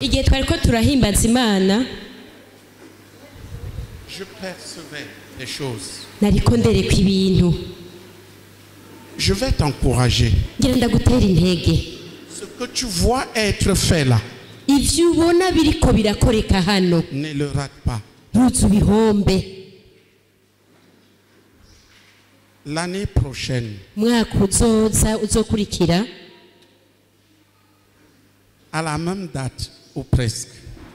Igihe twariko turahimbaza Imana je percevais des choses. nariko ndereka ibintu Je vais t'encourager. ngira ndagutera intege Ce que tu vois être fait là, ivyo ubona biriko birakoreka hano ne le rate pas. ntuzu bihombe L'année prochaine, mwaka uzokurikira à la même date ou presque,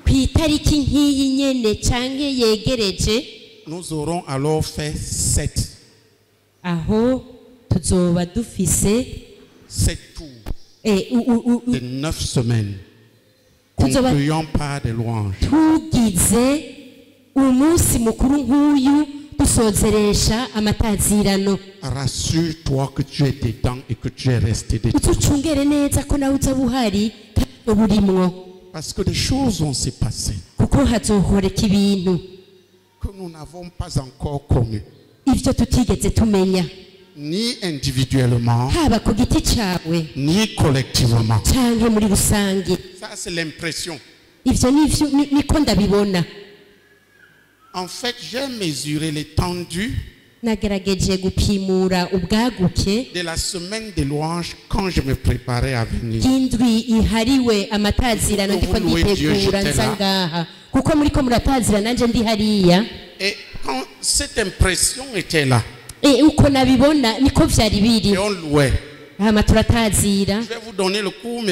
kw'itariki nk'iyi nyene canke yegereje nous aurons alors fait 7 aho tuzoba dufise tours de 9 semaines, concluant par des louanges. tugize umunsi mukuru nk'uyu dusozeresha amatazirano. Rassure-toi que tu es dedans et que tu es resté dedans. uzucungere neza ko nawe uzaba uhari kandi uburimwo Parce que des choses vont se passer kuko hazohoreka ibintu que nous n'avons pas encore connues, ivyo tutigeze tumenya ni individuellement, haba ku giti cawe ni collectivement. canke muri rusange. Ça, c'est l'impression. Ivyo niko ndabibona. En fait, j'ai mesuré l'étendue nagerageje gupimura ubwaguke de la semaine de louanges quand je me préparais à venir. indwi ihariwe amatazirano ndiko nditegura nza ngaha kuko muriko muratazira nanje ndi hariya. Et quand cette impression était là, uko nabibona niko vyari biri et on louait. hama turatazira. Je vais vous donner le court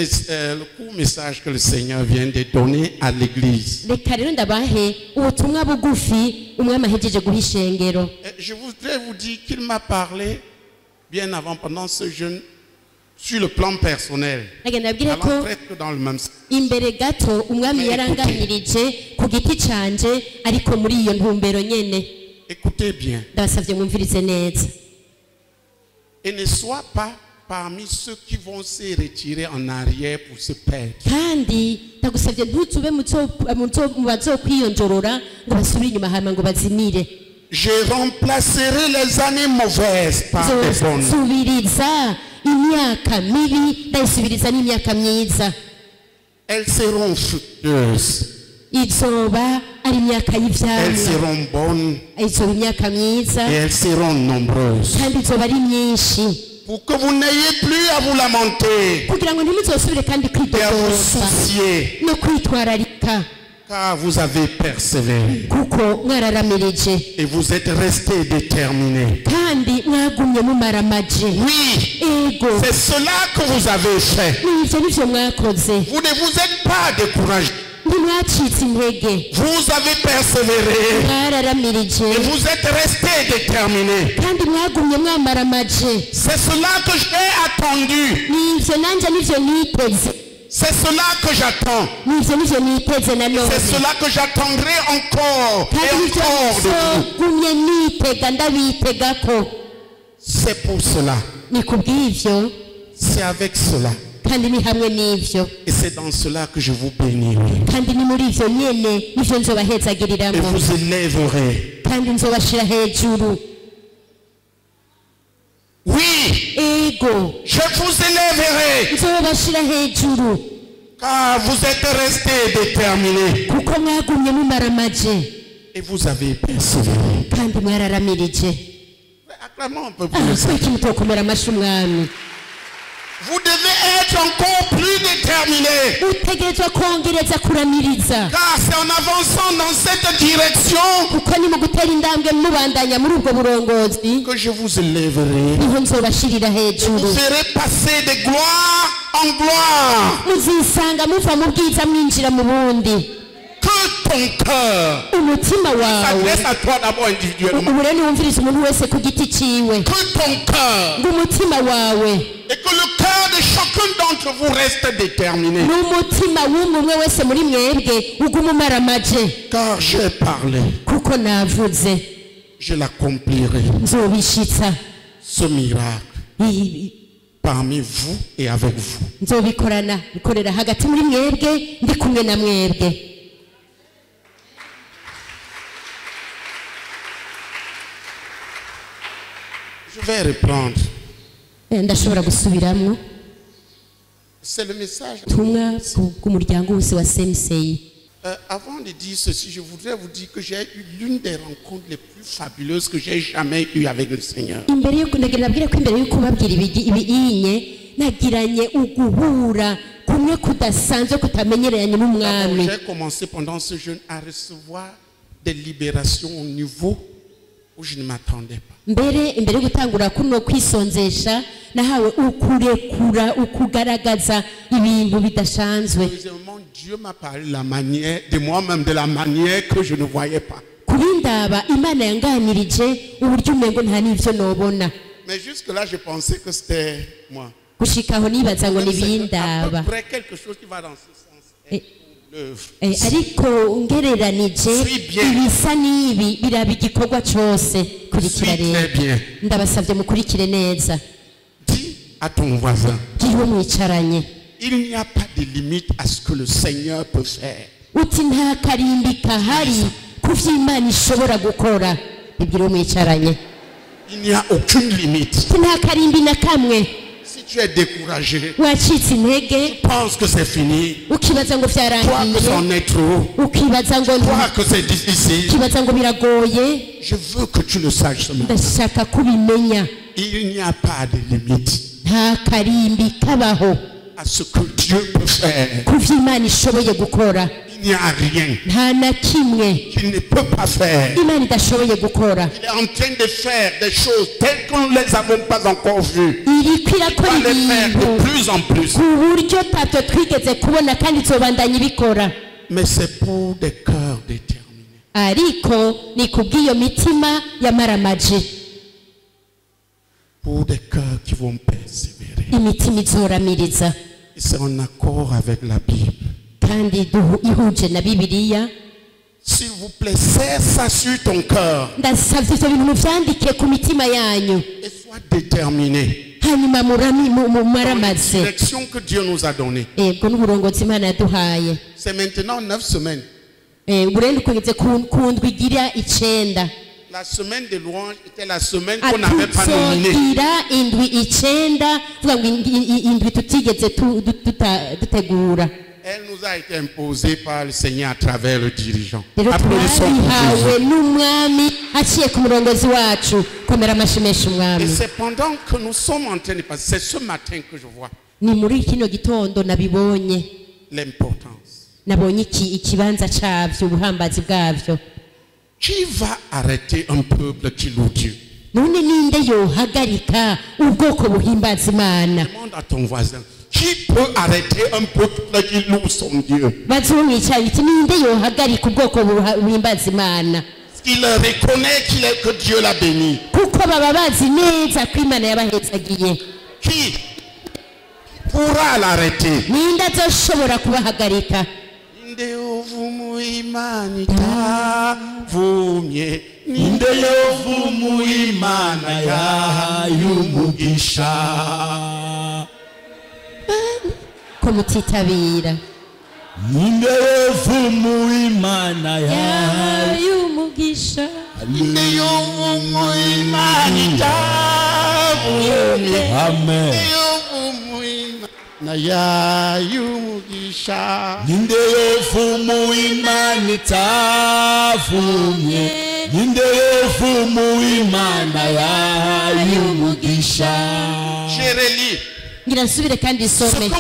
message que le Seigneur vient de donner à l'église. reka rero ndabahe ubutumwa bugufi umwami ahejeje guha ishengero. Je voudrais vous dire qu'il m'a parlé bien avant, pendant ce jeûne, sur le plan personnel. nagenda abwire ko Alors presque dans le même sens. imbere gato umwami yaranganirije ku giti canje ariko muri iyo ntumbero nyene. Écoutez bien. ndabasavye mwumvirize neza. Et ne sois pas parmi ceux qui vont se retirer en arrière pour se perdre. kandi ndagusavye ntuzube mu bazokwiyonjorora ngo basubire inyuma hama ngo bazimire. Je remplacerai les années mauvaises par des bonnes. Subiriza imyaka mibi ndayisubiriza n'imyaka myiza. Elles seront fructueuses. izoba ari imyaka Elles y'ivyamwa. seront bonnes izoba imyaka myiza et elles seront nombreuses. kandi izoba ari myinshi Pour que vous n'ayez plus à vous lamenter kugira ngo ntimuzosubire kandi et à vous kwidodoza soucier, no kwitwararika car vous avez persévéré kuko mwaraраmirije et vous êtes restés déterminés. kandi mwagumye mumaramaje. Oui, ego c'est cela que vous avez fait. ivyo nivyo mwakoze. Vous ne vous êtes pas découragés. ntimwacitse intege Vous avez persévéré mwaraраmirije et vous êtes restés déterminés. kandi mwagumye mwamaramaje. C'est cela que j'ai attendu. nivyo nanje nivyo niteze C'est cela que j'attends. nivyo nivyo niteze nanone C'est cela que j'attendrai encore et kandi nivyo encore de vous. nzogumye nitega ndabitegako. C'est pour cela. ni kubw'ivyo C'est avec cela. kandi ni hamwe n'ivyo Et c'est dans cela que je vous bénirai. kandi ni muri ivyo nyene nivyo Et nzobahezagiriramwo vous élèverai. kandi nzobashira hejuru. Oui, ego je vous élèverai. nzobashira hejuru Car vous êtes restés déterminés. kuko mwagumye mumaramaje Et vous avez persévéré. kandi mwaraраmirije. Acclamons un peu plus. twiki mutokomera amashi umwami. Vous devez être encore plus déterminés. utegerezwa kongereza kuramiriza Car c'est en avançant dans cette direction kuko ni mu gutera intambwe mubandanya muri ubwo burongozi que je vous élèverai. niho nzobashirira hejuru. Vous ferez passer de gloire en gloire. muzisanga muva mu bwiza mwinjira mu bundi. Que ton cœur umutima wawe s'adresse à toi d'abord individuellement. ubu rero niwumviriza umuntu wese ku giti ciwe Que ton cœur ngo umutima wawe et que le cœur de chacun d'entre vous reste déterminé. n'umutima w'umwe wese muri mwebwe uguma umaramaje. Car j'ai parlé, kuko navuze je l'accomplirai. nzobishitsa Ce miracle parmi vous et avec vous. nzobikorana bikorera hagati muri mwebwe ndi kumwe na mwebwe. Je vais reprendre. ndashobora gusubiramwo. C'est le message. tumwa bw'umuryango wose wa CMCI. Avant de dire ceci, je voudrais vous dire que j'ai eu l'une des rencontres les plus fabuleuses que j'ai jamais eues avec le Seigneur. Imbere yo nabwira ko imbere yo kubabwira ibinye nagiranye uguhura kumwe kudasanzwe kutamenyeranye n'umwami. J'ai commencé pendant ce jeûne à recevoir des libérations au niveau où je ne m'attendais pas. Imbere yo gutangura kuno kwisonzesha nahawe ukurekura ukugaragaza ibintu bidasanzwe. Deuxièmement, Dieu m'a parlé de moi-même de la manière que je ne voyais pas. Kubindaba Imana yanganirije uburyo umengo nta n'ivyo nobona. Mais jusque là je pensais que c'était moi. Gushikaho nibaza ngo C'est nibindaba. à peu près quelque chose qui va dans ce sens. L'œuvre. Ariko ngereranije ibisa n'ibi biraba igikorwa cyose kurikira rero ndabasabye mukurikire neza. Dis à ton voisin, Giwe mwicaranye il n'y a pas de limite à ce que le Seigneur peut faire. uti nta karimbi kahari ku vy'Imana ishobora gukora. Bibwire mwicaranye Il n'y a aucune limite. nta karimbi na kamwe. Si tu es découragé, wacitse intege tu penses que c'est fini, ukibaza ngo toi que vyarangiye c'en est trop, ukibaza ngo toi que c'est difficile, ukibaza ngo biragoye. je veux que tu le saches ce matin. Ndashaka kubimenya Il n'y a pas de limite nta karimbi kabaho à ce que Dieu peut faire. ku vy'Imana ishoboye gukora. Il n'y a rien nta na kimwe qu'il ne peut pas faire. Imana idashoboye gukora. Il est en train de faire des choses telles qu'on ne les avons pas encore vues. iriko Il irakora va les faire ibintu de plus en plus. ku buryo tatwe twigeze kubona kandi izobandanya ibikora. Mais c'est pour des cœurs déterminés. Ariko ni kubw'iyo mitima yamaramaje, Pour des cœurs qui vont persévérer. imitima izoramiriza Et c'est en accord avec la Bible. kandi ihuje na Bibiliya. S'il vous plaît, serre ça sur ton cœur. Ndasavye ivyo bintu muvyandike ku mitima yanyu Et sois déterminé. hanyuma mumaramaze. Direction que Dieu nous a donnée. Ego n'uburongozi Imana yaduhaye. C'est maintenant 9 semaines. Uburendi kugeze ku ndwi igira 9. La semaine de louange était la semaine qu'on n'avait pas nominée. Atuzogira indwi 9 vuga ngo indwi tutigeze dutegura. Elle nous a été imposée par le Seigneur à travers le dirigeant. Rero Applaudissons pour twabihawe Jésus. n'umwami aciye ku murongozi wacu. Komera amashimesha Et umwami. c'est pendant que nous sommes en train de passer, c'est ce matin que je vois Ni muri kino gitondo nabibonye, l'importance. nabonye ikibanza cyavyo, ubuhambazi bwavyo. Qui va arrêter un peuple qui loue Dieu? None ninde yohagarika ubwoko buhimbaza Imana? Demande à ton voisin. Qui peut arrêter un peuple qui loue son Dieu? Bazumwicaye iti ninde yohagarika ubwoko buhimbaza Imana? Il reconnaît que Dieu l'a béni. Kuko baba bazi neza ko Imana yabahezagiye. Qui pourra l'arrêter? Ninde azoshobora kubahagarika? Ninde yovumu imana itavumye, ninde yovumu imana y'umugisha. Ko mutitabira ninde yovumu imana y'umugisha. Ninde yovumu imana itavumye, amen ninde yovumu imana y'umugisha. ninde yovumu imana itavumye ninde yovumu imana y'umugisha. Je relis. Ngira nsubire kandi Ce isome. que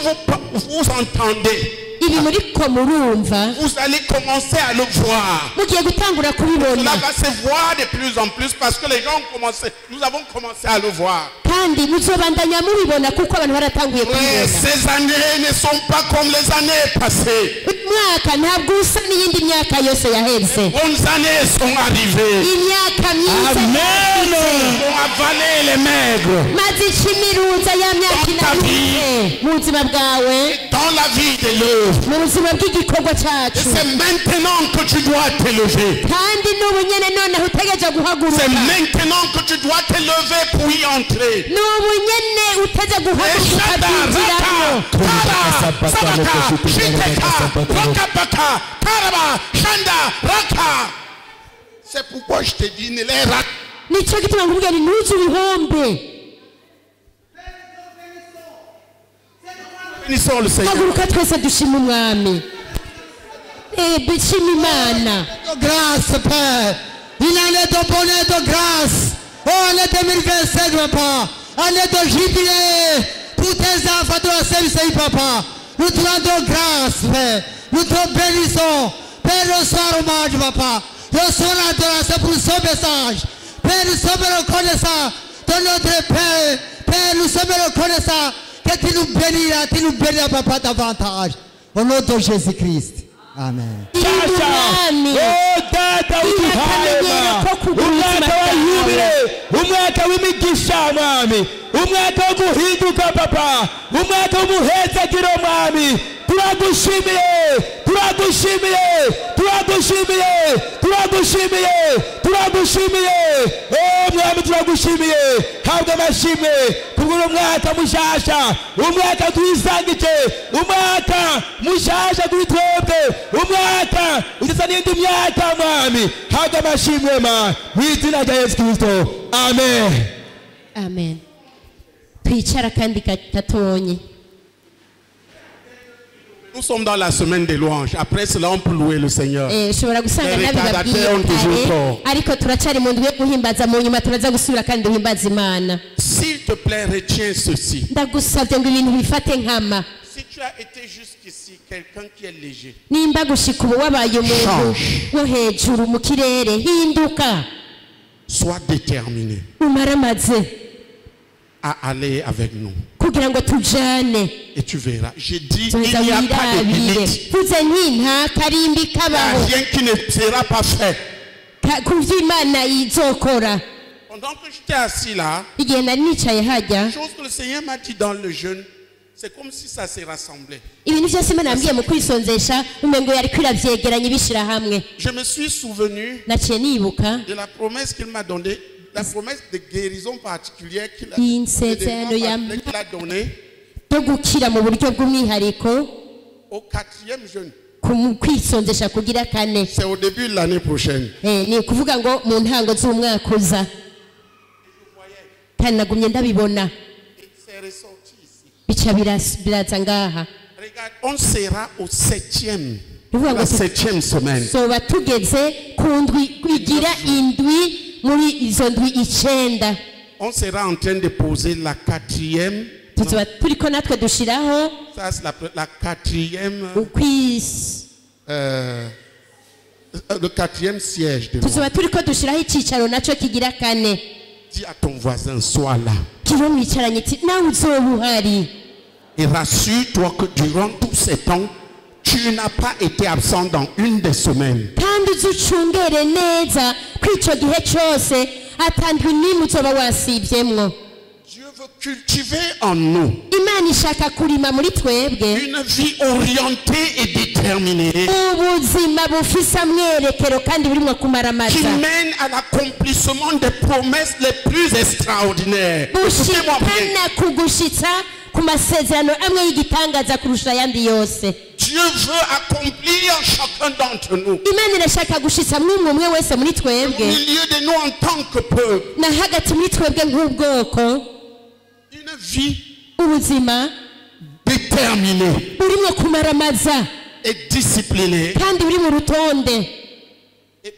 vous entendez, Ibi muriko murumva vous allez commencer à le voir. mugiye gutangura Cela kubibona va se voir de plus en plus parce que les gens ont commencé, nous avons commencé à le voir. kandi muzobandanya mubibona kuko abantu baratanguye Mais kubibona. ces années ne sont pas comme les années passées. Umwaka ntabwo usa n'iyindi myaka yose yaheze. Bonnes années sont arrivées. Imyaka myiza Amen. yaheze. On a avalé les maigres. maze ikimiruza ya myaka inaruze mu buzima bwawe, Dans la vie de l'œuvre. mu buzima bw'igikorwa Et cyacu, c'est maintenant que tu dois te lever. kandi n'ubu nyene noneho utegereje C'est guhaguruka, maintenant que tu dois te lever pour y entrer. n'ubu nyene uteze guhaguruka ukabyinjiramo. C'est pourquoi je te dis, ne les rate. Nicyo gituma nkubwira nti ntuze ibihombe. Bénissons le Seigneur. haguruka twese dushima umwami dushima imana De grâce, Père. Il en est de bonheur, de grâce. Oh, année 2027, papa. Année de jubilé. Pour tes enfants de la CMCI, papa. Nous te rendons grâce, Père. Nous te bénissons. Père, reçois hommage, papa. Reçois l'adoration pour ce message. Père, nous sommes reconnaissants de notre Père. Père, nous sommes reconnaissants que tu nous béniras, papa, davantage. Au nom de Jésus-Christ. Amen. umwami data uduhayema umwaka wa yubile umwaka w'imigisha mwami umwaka wo guhinduka papa umwaka w'umuhezagiro mwami turagushimiye turagushimiye turagushimiye turagushimiye turagushimiye mwami turagushimiye habwa amashimwe kubw'uno mwaka mushasha umwaka twisangije umwaka mushasha kuri twebwe umwaka udasa n'indi myaka mwami habwa amashimwe ma mw'izina rya Yesu Kristo amen amen twicara kandi gatonye. Nous sommes dans la semaine des louanges. Après cela, on peut louer le Seigneur. ushobora gusanga Les nabibabwiye retardataires ont toujours kare tort. ariko turacari mu ndwi yo guhimbaza mu nyuma turaza gusubira kandi duhimbaza imana. S'il te plaît, retiens ceci. ndagusabye ngo ibintu bifate nkama. Si tu as été jusqu'ici, quelqu'un qui est léger, nimba gushika ubu wabaye umuntu wo hejuru mu kirere hinduka sois déterminé umaramaze à aller avec nous. kugira ngo tujane Et tu verras. J'ai dit, il tuza n'y a pas de wirabire limite. tuze nta karimbi Il n'y a kabaho rien qui ne sera pas fait. ku vy'imana izokora. Pendant que j'étais assis là, igihe nari nicaye hajya la chose que le Seigneur m'a dit dans le jeûne, c'est comme si ça s'est rassemblé. ibintu byose imana yambwiye mu kwisonzesha umengo yari kwirabyegeranye bishira hamwe. Je me suis souvenu naciye nibuka de la promesse qu'il m'a donnée, la promesse de guérison particulière qu'il a, Insezerano qu'il yam- a donnée yo gukira mu buryo bw'umwihariko au 4e jeûne. kwisonzesha kugira kane. C'est au début de l'année prochaine. ni ukuvuga ngo mu ntango z'umwaka uza kandi nagumye ndabibona Et c'est ressorti ici. bica biraza ngaha. Regarde, on sera au 7e, Uvuga la ngo 7e semaine. soba tugeze ku ndwi igira indwi muri izo ndwi icenda. On sera en train de poser la 4e. tuzoba turiko natwe dushiraho Ça, c'est la 4e, le 4e siège de tuzoba loi. turiko dushiraho icicaro naco kigira kane. Dis à ton voisin, sois là. kiba mwicaranye iti nawe uzoba uhari. Et rassure-toi que durant tous ces temps, tu n'as pas été absent dans une des semaines. kandi uzucungere neza ko ico gihe cose atandwi n'imwe uzoba wasivyemwo. Dieu veut cultiver en nous imana ishaka kurima muri twebwe une vie orientée et déterminée ubuzima bufise amwerekero kandi burimwo qui kumaramaza mène à l'accomplissement des promesses les plus extraordinaires. Écoutez-moi bien. bushikana kugushitsa ku masezerano amwe y'igitangaza kurusha ayandi yose. Dieu veut accomplir chacun d'entre nous. imana irashaka gushitsa mwumwe umwe wese muri Au twebwe milieu de nous en tant que peuple. na hagati muri twebwe nk'ubwoko Une vie ubuzima déterminée burimwo kumaramaza et disciplinée. kandi buri mu rutonde. Et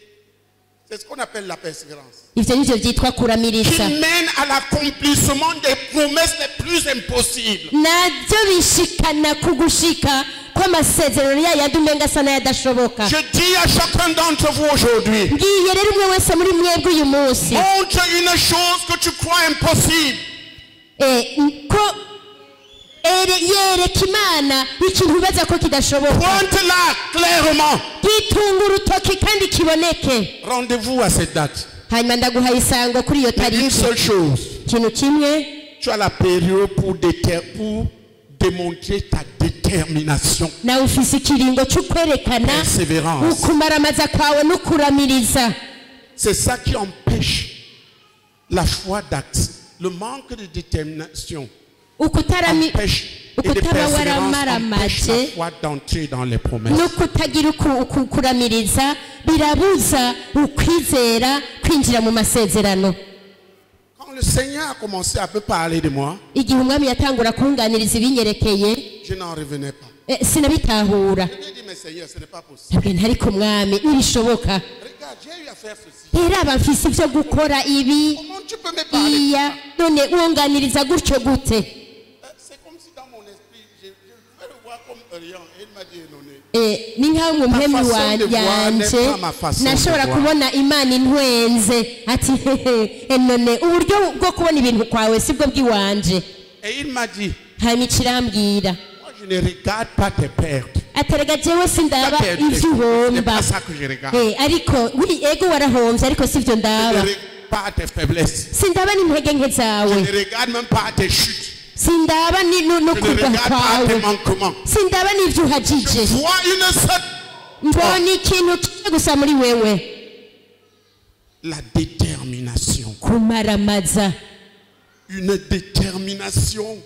c'est ce qu'on appelle la persévérance. ivyo nivyo vyitwa Qui kuramiriza mène à l'accomplissement des promesses les plus impossibles. navyo bishikana kugushika kw'amasezerano yayandi umenga asa n'ayadashoboka. Je dis à chacun d'entre vous aujourd'hui, ngiye rero umwe wese muri mwebwe uyu munsi montre une chose que tu crois impossible. ko yereka imana ikintu ubaza ko kidashoboka Pointe-la clairement. gitunga urutoki kandi kiboneke. Rendez-vous à cette date. hanyuma ndaguhaye isango kuri iyo Mais une tariki. seule chose, ikintu kimwe tu as la période pour démontrer ta détermination. nawe ufise ikiringo cyo kwerekana Persévérance. ukumaramaza kwawe n'ukuramiriza. C'est ça qui empêche la foi d'acte. Le manque de détermination empêche et de ukutaba persévérance empêche waramaramaje la foi d'entrer dans les promesses. no kutagira ukuramiriza birabuza ukwizera kwinjira mu masezerano. Quand le le Seigneur a commencé à peu parler de moi, igihe umwami yatangura kunganiriza ibinyerekeye je n'en revenais pas. sinabitahura. Je lui ai dit, mais Seigneur, ce n'est pas possible. ntabwo ariko mwami ntibishoboka. Regarde, j'ai eu à faire ceci. rero aba mfise ibyo gukora ibi Comment tu peux me parler de iya ça? none wunganiriza gutyo gute? C'est comme si dans mon esprit, je pouvais le voir comme rien. Et il m'a dit, non, non. Ni nk'aho mu mpemu yanje nashobora kubona imana intwenze ati none uburyo bwo kubona ibintu kwawe sibwo bw'iwanje. Et il m'a dit, hanyuma ikirambwira moi je ne regarde pas tes pertes. aterega jewe sindaba Ce ivyo n'est ubomba. pas ça que je regarde. ariko ego warahomvye ariko sivyo Je ndaba. ne regarde pas tes faiblesses. sindaba n'intege nke Je zawe. ne regarde même pas tes chutes. sindaba no Je ne kugwa regarde pas tes kwawe. manquements. sindaba n'ivyo uhajije. Je vois une seule, mbona ikintu kimwe gusa muri wewe, la détermination. kumaramaza. Une détermination.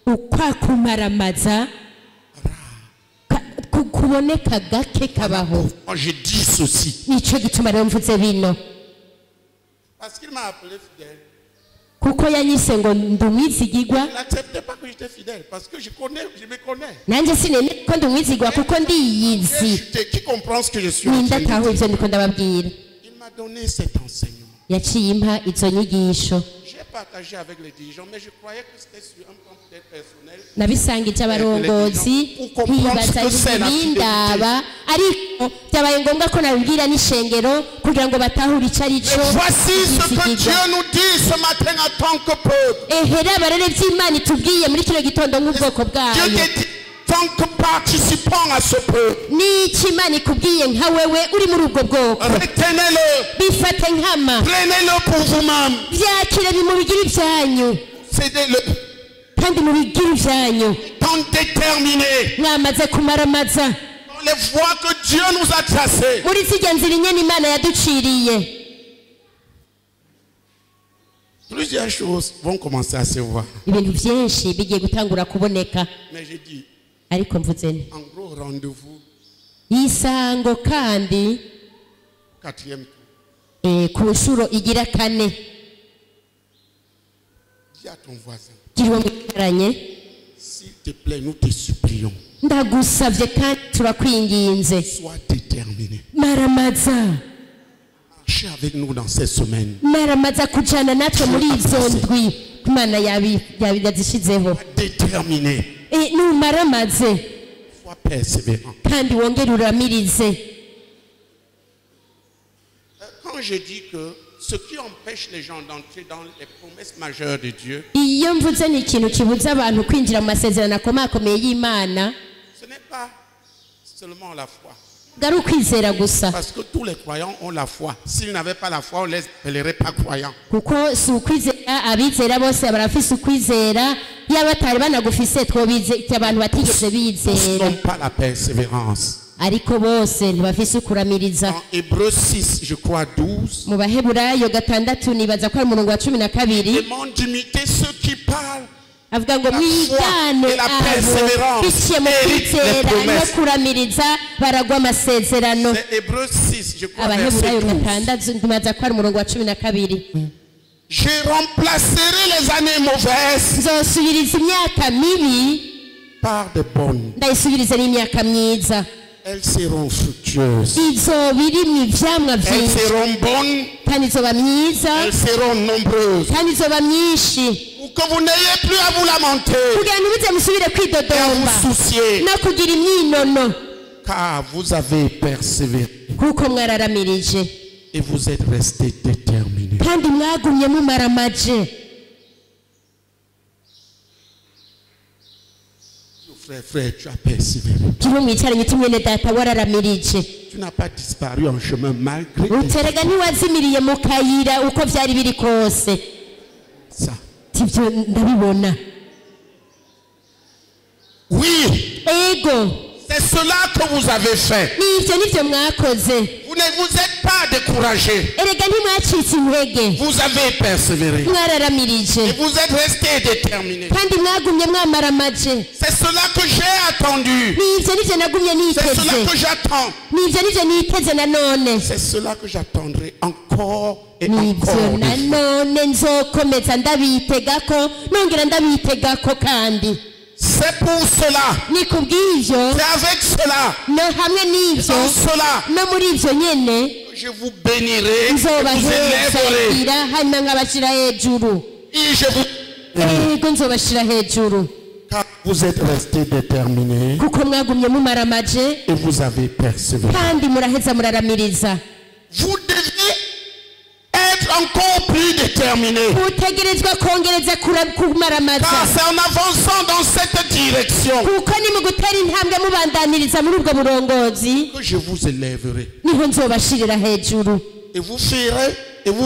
ukwakumaramaza kuboneka gake kabaho. Moi je dis ceci. nico gituma rero mvuze bino, Parce qu'il m'a appelé fidèle. kuko yanyise ngo ndi umwizigirwa. Il n'acceptait pas que j'étais fidèle. Parce que je me connais. nanjye sinene ko ndi umwizigirwa kuko ndiyizi. Qui comprend ce que je suis en train de nindataho dire. ivyo ndiko ndababwira. Il m'a donné cet enseignement. yaciye impa izo nyigisho. J'ai partagé avec les dirigeants, mais je croyais que c'était sur un plan peut-être personnel. nabisangije abarongozi nkibaza ibindaba, ariko byabaye ngombwa ko nabibwira n'ishengero kugira ngo batahure ico ari Et co. voici ce que Dieu nous dit ce matin en tant que peuple. rero abarere vy'Imana itubwiye muri kino gitondo nk'ubwoko Dieu bwayo. te dit en tant que participant à ce peuple. n'iki Imana ikubwiye nka wewe uri muri ubwo bwoko. Retenez-le. bifate nkama, Prenez-le pour vous-même. byakire bimubigire ibyanyu, Cédez-le. kandi mubigire ibyanyu. Tant déterminé. mwamaze kumaramaza Dans les voies que Dieu nous a tracées. muri zirya nzira inyene Imana yaduciriye. Plusieurs choses vont commencer à se voir. ibintu byinshi bigiye gutangura kuboneka. Mais j'ai dit, ariko mvuze nti en gros rendez-vous, isango kandi 4e tour. ku nshuro igira kane. Dis à ton voisin, gira uwo mwicaranye, s'il te plaît, nous te supplions. ndagusavye kandi turakwinginze, Sois déterminé. maramaza. Marchez avec nous dans cette semaine. maramaza kujana natwe muri izo ndwi Imana yazishizeho. Déterminé. numaramaze Sois persévérant. kandi wongere uramirize. Quand je dis que ce qui empêche les gens d'entrer dans les promesses majeures de Dieu, iyo mvuze ni ikintu kibuza abantu kwinjira mu masezerano akomakomeye y'Imana, ce n'est pas seulement la foi. ari ukwizera gusa. Parce que tous les croyants ont la foi. S'ils n'avaient pas la foi, on ne les appellerait pas croyants. kuko si ukwizera, abizera bose barafise ukwizera, iyo batari banagufise twobize abantu batigeze Tous bizera, n'ont pas la persévérance. ariko bose ntibafise ukuramiriza. En Hébreux 6, je crois 12, mu Baheburayo 6 nibaza ko ari umurongo wa 12 demande d'imiter ceux qui parlent. avuga ngo La mwigane foi et la abo persévérance biciye mu méritent les kwizera no promesses. kuramiriza baragwa amasezerano. C'est Hébreux 6, je crois, verset Abaheburayo 12. 6 nibaza ko ari umurongo wa 12. Je remplacerai les années mauvaises nzosubiriza imyaka mibi par de bonnes. ndayisubiriza n'imyaka myiza. Elles seront fructueuses. izoba irimwo ivyamwa Elles vyinshi seront bonnes. kandi izoba myiza Elles seront nombreuses. kandi izoba myinshi, Pour que vous n'ayez plus à vous lamenter kugira ngo ntimuze musubire et à kwidodomba vous soucier. no kugira imyinono, Car vous avez persévéré kuko mwararamirije et vous êtes restés déterminés. kandi mwagumye mumaramaje. Frère, tu as persévéré. kimwe mwicaranye uti mwene data wararamirije, Tu n'as pas disparu en chemin malgré uterega ntiwazimiriye mu kayira uko vyari biri kose. ça. tivyo ndabibona. Oui, ego c'est cela que vous avez fait. nivyo nivyo mwakoze. Vous ne vous êtes pas découragé. Vous avez persévéré. Et vous êtes resté déterminé. C'est cela que j'ai attendu. C'est cela que j'attends. C'est cela que j'attendrai encore et encore. C'est pour cela. C'est avec cela. Dans cela. Je vous bénirai. Je vous élèverai. Et je vous... Car vous êtes resté déterminé. Et vous avez persévéré. Vous devez être encore plus déterminé. Car c'est en avançant dans cette direction que je vous élèverai. Et vous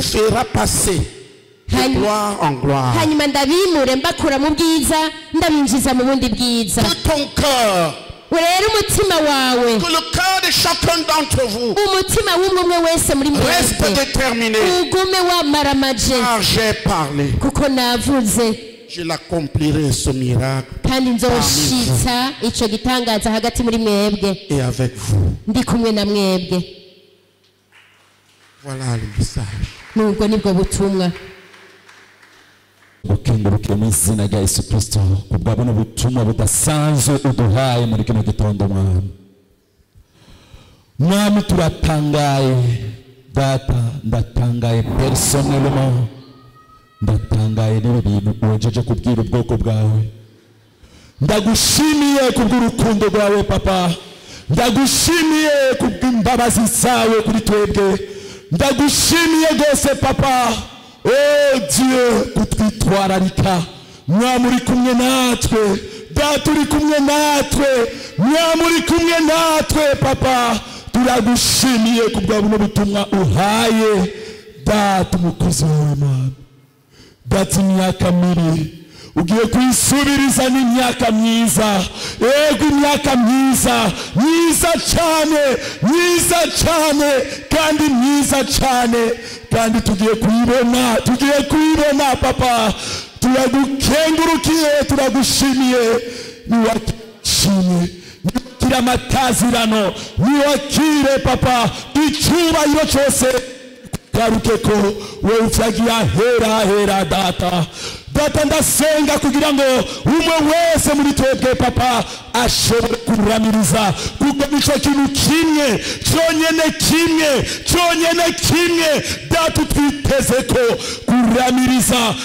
fera passer de gloire en gloire. Que ton cœur, que le cœur de chacun d'entre vous reste déterminé. Car j'ai parlé. Je l'accomplirai ce miracle parmi vous et avec vous. Voilà le message. Bukenguruke mu izina rya Yesu Kristo kubwa buno butumwa budasanzwe uduhaye muri kino gitondo mwami turatangaye data ndatangaye personnellement ndatangaye n'ibintu uwejeje kubwira ubwoko bwawe ndagushimiye kubw'urukundo rwawe papa ndagushimiye kubw'imbabazi zawe kuri twebwe ndagushimiye gose papa. Oh Dieu, kutwitwararika mwamuri kumwe natwe data uri kumwe natwe mwamuri kumwe natwe papa turagushimiye kubwa buno butumwa uhaye data umukozi wawe mama data imyaka mibi ugiye kwisubiriza n'imyaka myiza ego imyaka myiza cyane kandi myiza cyane kandi tugiye kuyibona papa turagukengurukiye turagushimiye niwakishimye niwakire amatazirano niwakire papa icyubahiro cyose garuke ko wowe ufyagiye ahera data ndasenga kugira ngo umwe wese muri twebwe papa ashobore kuramiriza kuko nico kintu cyonyene kimwe data twiteze ko kuramiriza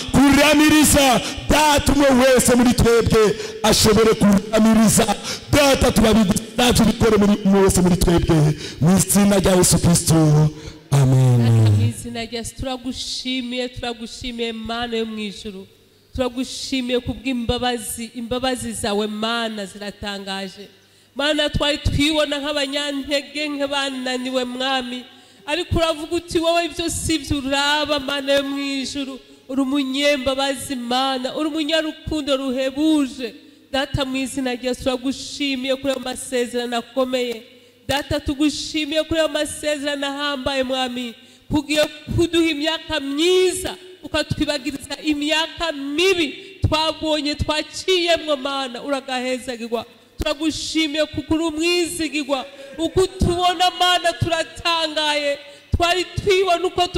data umwe wese muri twebwe ashobore kuramiriza data tubikore muri wese muri twebwe mu izina rya Yesu Kristo. Amen. Turagushimiye Mana yo mwijuru. Turagushimiye kubw'imbabazi zawe Mana ziratangaje. Mana twari twibona nk'abanyantege nk'abananiwe mwami. Ariko uravuga uti wowe ibyo sivyo uraba Mana yo mwijuru. Uri umunyembabazi Mana, uri umunyarukundo ruhebuje. Data mu izina rya Yesu turagushimiye kuri ayo masezerano akomeye. Data tugushimiye kuri ayo masezerano ahambaye mwami kugiye kuduha imyaka myiza ukatwibagiriza imyaka mibi twabonye twaciyemwo Mana uragahezagirwa. Turagushimiye kuko uri umwizigirwa ukutubona Mana turatangaye twari twibona uko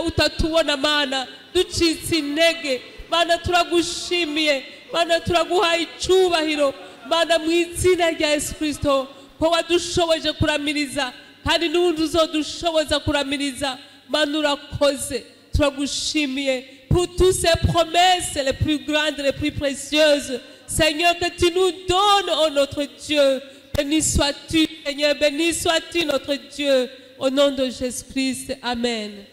utatubona Mana ducitse intege Mana turagushimiye Mana turaguhaye icyubahiro Mana mu izina rya Yesu Kristo ko wadushoboje kuramiriza kandi n'ubundi uzodushoboza kuramiriza Mana urakoze turagushimiye pour toutes ces promesses les plus grandes les plus précieuses Seigneur que tu nous donnes oh notre Dieu. Béni sois-tu Seigneur, béni sois-tu notre Dieu au nom de Jésus-Christ. Amen.